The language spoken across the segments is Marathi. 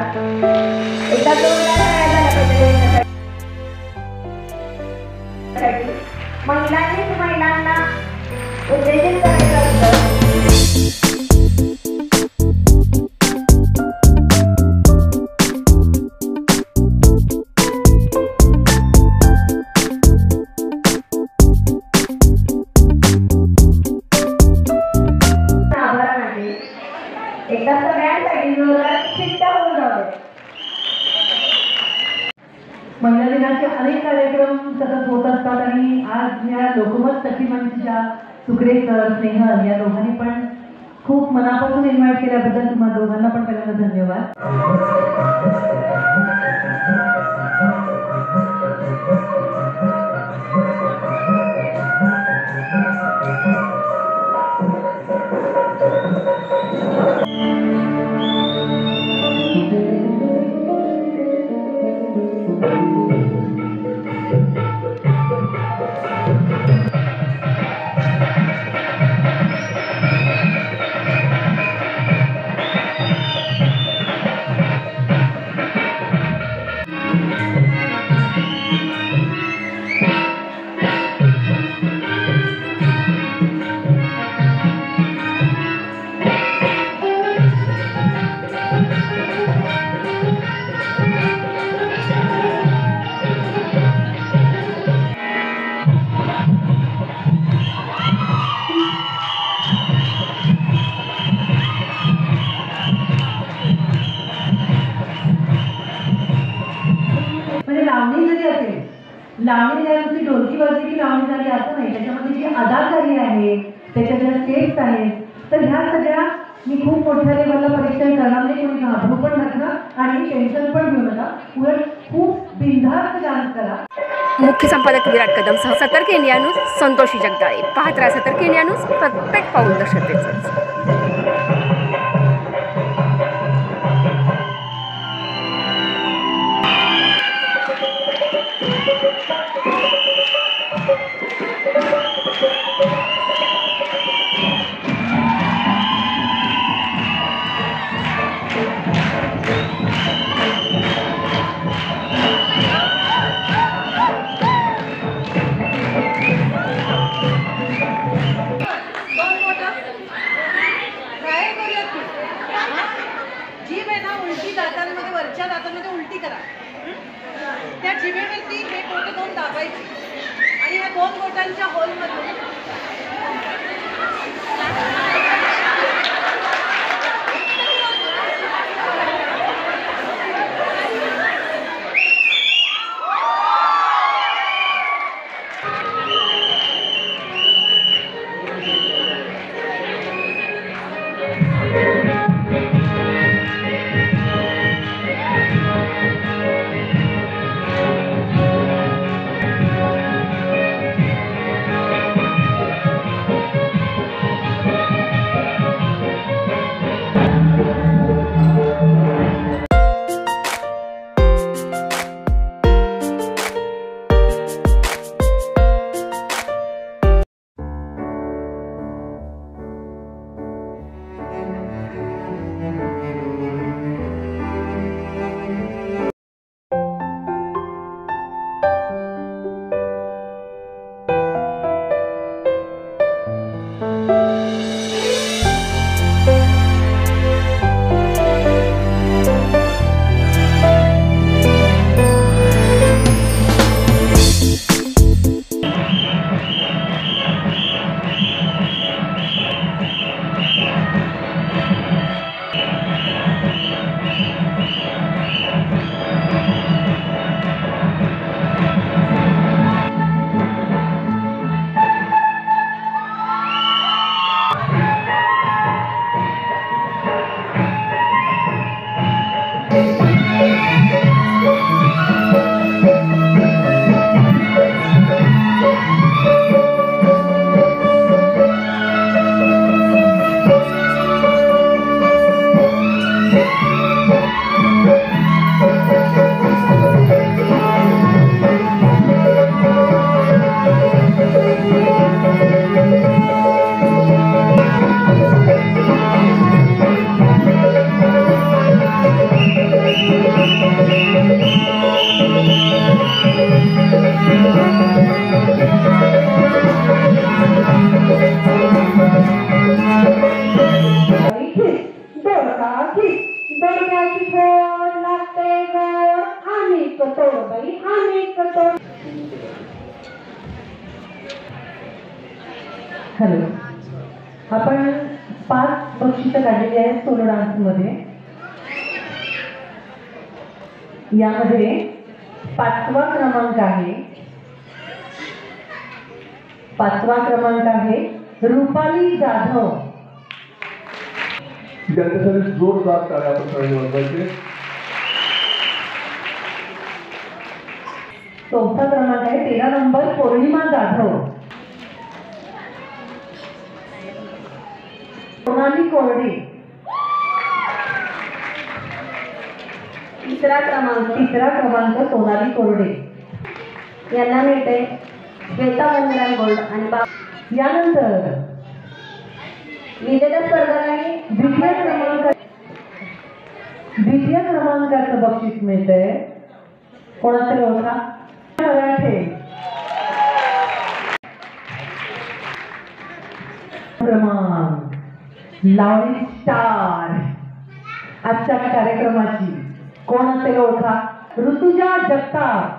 एकदा जोरदार तयार झाला पाहिजे. महिलांनीच महिलांना उत्तेजित करायचं असतं. एकदा सगळ्यांसाठी जोरदार शिट्ट्या होऊन जावे. महिला दिनाचे अनेक कार्यक्रम सतत होत असतात आणि आज या लोकमत सखीमंचच्या सुक्रेकर स्नेहल या दोघांनी पण खूप मनापासून इन्व्हाइट केल्याबद्दल तुम्हा दोघांना पण पहिल्यांदा धन्यवाद. लावणी जरी असेल, लावणी नुसती ढोलकी वाजली की लावणी झाली असं नाही. त्याच्यामध्ये जी अदाकारी आहे, त्याच्या ज्या स्टेप्स आहेत, तर ह्या सगळ्या मी खूप मोठ्या लेवलला परीक्षण करणार नाही. कोणी घाबरू पण नका आणि टेन्शन पण घेऊ नका. उलट खूप बिनधास्त डान्स करा. मुख्य संपादक विराट कदमसह सतर्क इंडिया न्यूज संतोषी जगदाळे. पाहत राहा सतर्क इंडिया न्यूज, प्रत्येक पाऊल दक्षतेच. दातांमध्ये वरच्या दातांमध्ये उलटी करा. त्या जिभेवरती हे बोट दोन दाबायची आणि या दोन बोटांच्या होलमधून हॅलो. आपण 5 बक्षिसं काढलेली आहेत सोलो डान्समध्ये. यामध्ये 5वा क्रमांक आहे. 5वा क्रमांक आहे रुपाली जाधव. त्यांच्यासाठी जोरदार टाळ्या आपण सगळे वाजवायचे. 4था क्रमांक आहे 13 नंबर पौर्णिमा जाधव. सोनाली कोरडे. 3रा क्रमांक 3रा क्रमांक सोनाली कोरडे. यांना मिळते श्वेता वंदना गोल्ड आणि यानंतर विजेत्या स्पर्धकांनी द्वितीय क्रमांकाचं बक्षीस मिळतंय. कोणाचं ओळखा? मराठे. क्रमांक लावणी स्टार आजच्या कार्यक्रमाची कोण असेल ओळखा? ऋतुजा जगताप.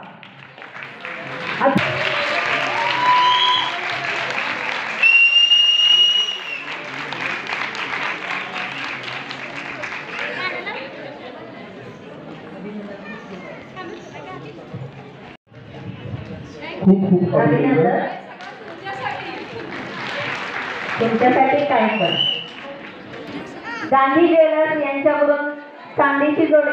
खूप खूप अभिनंदन. तुमच्यासाठी काय पण गांधी ज्वेलर्स यांच्याकडून चांदीची जोडी